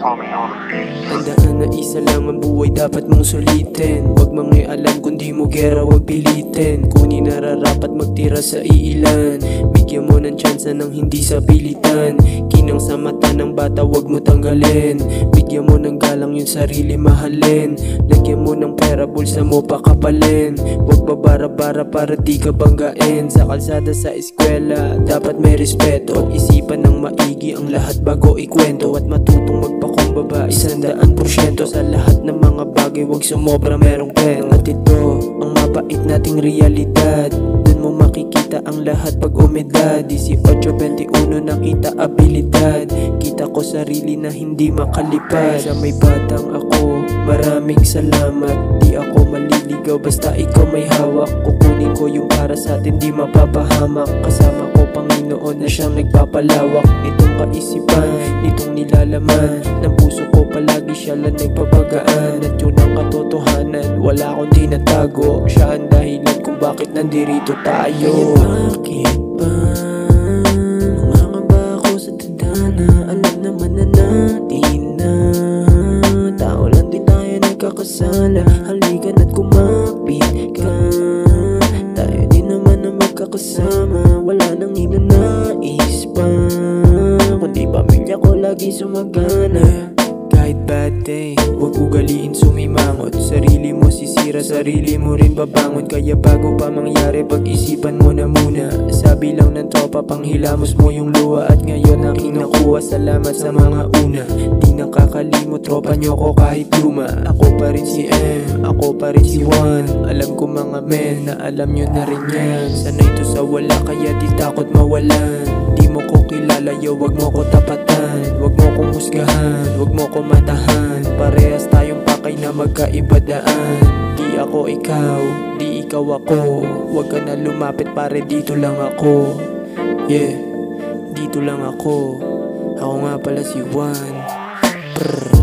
Tandaan na isa lang ang buhay dapat mong sulitin. Huwag mangialam kung di mo gera, huwag pilitin. Kunin nararapat magtira sa iilan. Bigyan mo ng tsansa ng hindi sa pilitan. Kinang sa mata ng bata huwag mo tanggalin. Bigyan mo ng galang yung sarili mahalin. Lagyan mo ng pera bulsa mo pakapalin. Huwag babara-bara para di ka banggain. Sa kalsada sa eskwela dapat may respeto. Pag-isipan ng maigi ang lahat bago ikwento. At matutong magpakumbaba 100% sa lahat ng mga bagay. Huwag sumobra merong pen. At ito ang mapait nating realidad. Dun mo makikita ang lahat pag umedad 18-21 nakita abilidad. Kita ko sarili na hindi makalipad. Sa may batang ako maraming salamat. Di ako maliligaw basta ikaw may hawak. Kukunin ko yung para sa atin di mapapahamak. Kasama ko Panginoon na siyang nagpapalawak. Nitong kaisipan, nitong nilalaman ng puso ko palagi siya lang nagpapagaan. At yun ang katotohanan, wala akong tinatago. Siya ang dahilan kung bakit nandirito tayo. Kaya bakit ba mangangamba ako sa tadhana? Alam naman na natin na tao lang din tayo nagkakasala. Halika na't kumapit ka, tayo din naman na magkakasama. Wala nang ninanais pa, kundi pamilya ko lagi sumagana. Kahit bad day, huwag ugaliin sumimangot. Sarili mo sisira, sarili mo rin babangon. Kaya bago pa mangyari, pag-isipan mo na muna. Sabi lang ng tropa, panghilamos mo yung luha. At ngayon aking nakuha, salamat sa mga una. Di nakakalimot, tropa nyo ko kahit luma. Ako pa rin si M, ako pa rin si Juan. Alam ko mga men, na alam nyo na rin yan. Sanay to sa wala, kaya di takot mawalan. Di mo ko kilala, yo, wag mo ko tapatan. Wag mo kong husgahan, wag mo ko matahan. Parehas tayong pakay na magkaibadaan. Di ako ikaw, di ikaw ako. Wag ka na lumapit pare, dito lang ako. Yeah, dito lang ako. Ako nga pala si Juan. Prrr.